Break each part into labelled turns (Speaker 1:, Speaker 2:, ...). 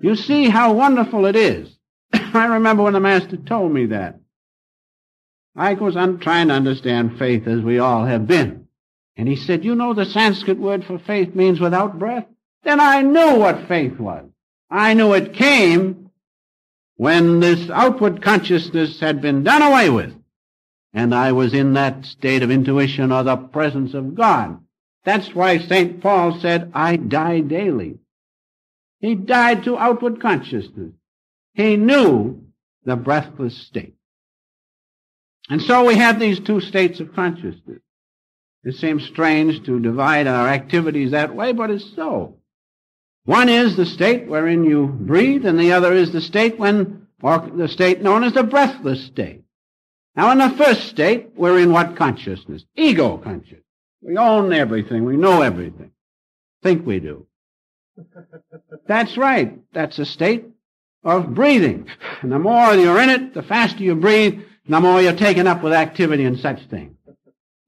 Speaker 1: You see how wonderful it is. I remember when the Master told me that. I was trying to understand faith as we all have been. And he said, you know the Sanskrit word for faith means without breath? Then I knew what faith was. I knew it came when this outward consciousness had been done away with. And I was in that state of intuition or the presence of God. That's why St. Paul said, I die daily. He died to outward consciousness. He knew the breathless state. And so we have these two states of consciousness. It seems strange to divide our activities that way, but it's so. One is the state wherein you breathe, and the other is the state or the state known as the breathless state. Now, in the first state, we're in what consciousness? Ego consciousness. We own everything. We know everything. Think we do. That's right. That's a state of breathing. And the more you're in it, the faster you breathe, the more you're taken up with activity and such things.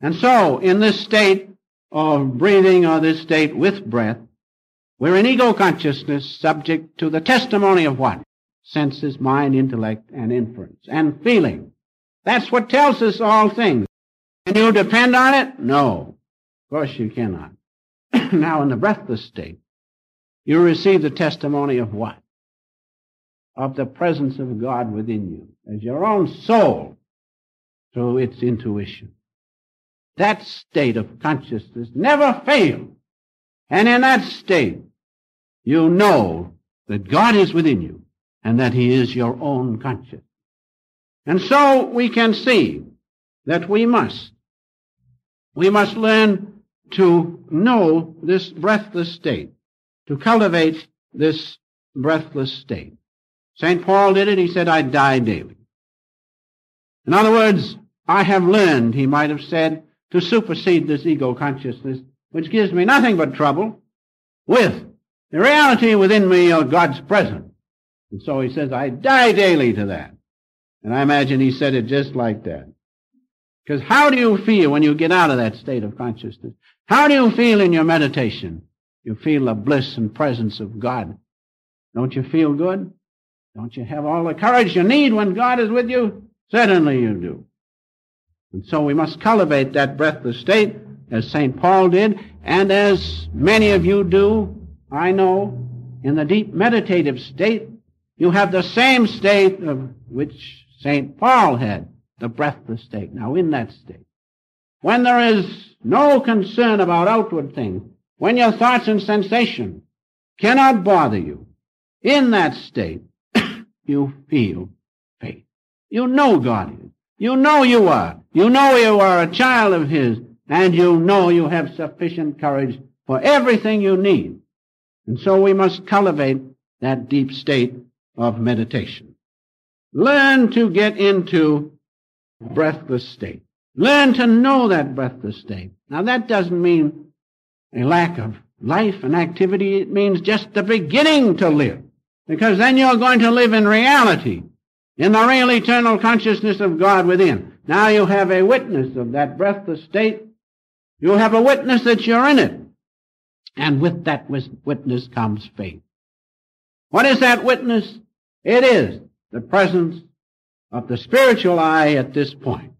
Speaker 1: And so, in this state of breathing or this state with breath, we're in ego consciousness subject to the testimony of what? Senses, mind, intellect, and inference, and feeling. That's what tells us all things. Can you depend on it? No. Of course you cannot. Now, in the breathless state, you receive the testimony of what? Of the presence of God within you, as your own soul, through its intuition. That state of consciousness never fails. And in that state, you know that God is within you and that He is your own consciousness. And so we can see that we must learn to know this breathless state, to cultivate this breathless state. St. Paul did it. He said, I die daily. In other words, I have learned, he might have said, to supersede this ego consciousness, which gives me nothing but trouble, with the reality within me of God's presence. And so he says, I die daily to that. And I imagine he said it just like that. Because how do you feel when you get out of that state of consciousness? How do you feel in your meditation? You feel the bliss and presence of God. Don't you feel good? Don't you have all the courage you need when God is with you? Certainly you do. And so we must cultivate that breathless state as St. Paul did, and as many of you do, I know, in the deep meditative state, you have the same state of which St. Paul had, the breathless state. Now, in that state, when there is no concern about outward things, when your thoughts and sensations cannot bother you, in that state, you feel faith. You know God is. You know you are. You know you are a child of His, and you know you have sufficient courage for everything you need. And so we must cultivate that deep state of meditation. Learn to get into breathless state. Learn to know that breathless state. Now that doesn't mean a lack of life and activity. It means just the beginning to live. Because then you're going to live in reality, in the real eternal consciousness of God within. Now you have a witness of that breathless state. You have a witness that you're in it. And with that witness comes faith. What is that witness? It is the presence of the spiritual eye at this point.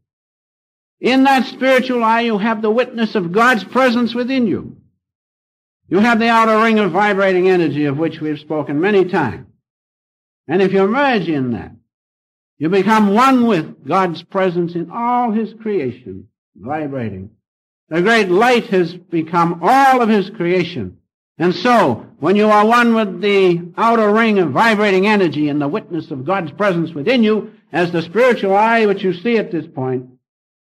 Speaker 1: In that spiritual eye, you have the witness of God's presence within you. You have the outer ring of vibrating energy of which we've spoken many times. And if you merge in that, you become one with God's presence in all His creation, vibrating. The great light has become all of His creation. And so, when you are one with the outer ring of vibrating energy and the witness of God's presence within you, as the spiritual eye which you see at this point,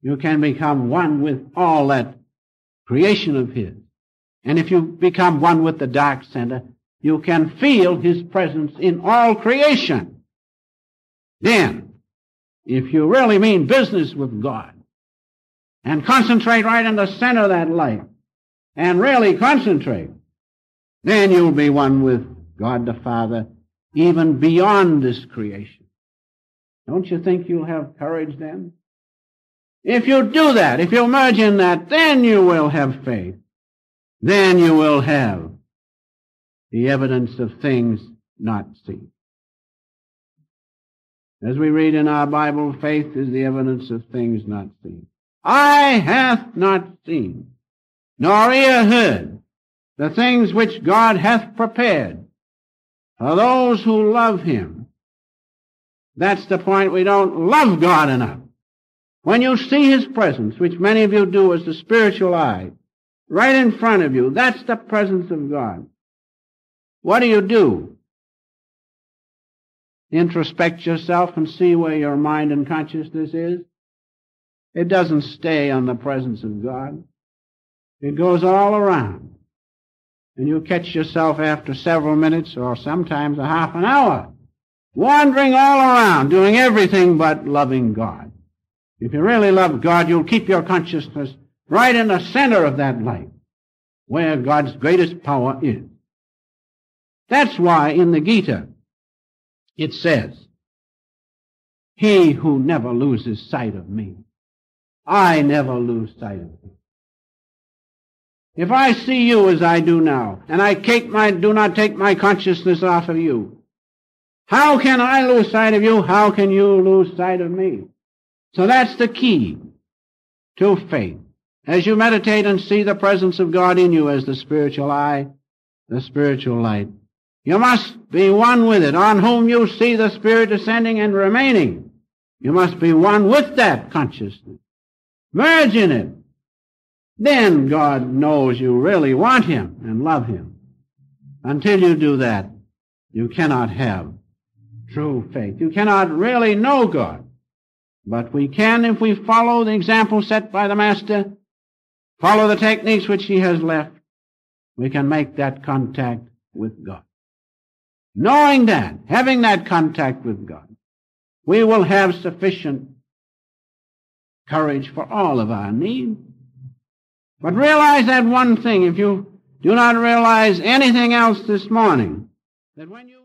Speaker 1: you can become one with all that creation of His. And if you become one with the dark center, you can feel His presence in all creation. Then, if you really mean business with God, and concentrate right in the center of that light, and really concentrate, then you'll be one with God the Father, even beyond this creation. Don't you think you'll have courage then? If you do that, if you merge in that, then you will have faith. Then you will have the evidence of things not seen. As we read in our Bible, faith is the evidence of things not seen. Eye hath not seen, nor ear heard, the things which God hath prepared for those who love Him. That's the point. We don't love God enough. When you see His presence, which many of you do as the spiritual eye, right in front of you, that's the presence of God. What do? Introspect yourself and see where your mind and consciousness is. It doesn't stay on the presence of God. It goes all around. And you catch yourself after several minutes or sometimes a half an hour wandering all around, doing everything but loving God. If you really love God, you'll keep your consciousness right in the center of that light, where God's greatest power is. That's why in the Gita it says, "He who never loses sight of me, I never lose sight of him." If I see you as I do now, and I do not take my consciousness off of you, how can I lose sight of you? How can you lose sight of me? So that's the key to faith. As you meditate and see the presence of God in you as the spiritual eye, the spiritual light, you must be one with it, on whom you see the Spirit descending and remaining. You must be one with that consciousness. Merge in it. Then God knows you really want Him and love Him. Until you do that, you cannot have true faith. You cannot really know God. But we can, if we follow the example set by the Master, follow the techniques which He has left, we can make that contact with God. Knowing that, having that contact with God, we will have sufficient courage for all of our needs. But realize that one thing, if you do not realize anything else this morning, that when you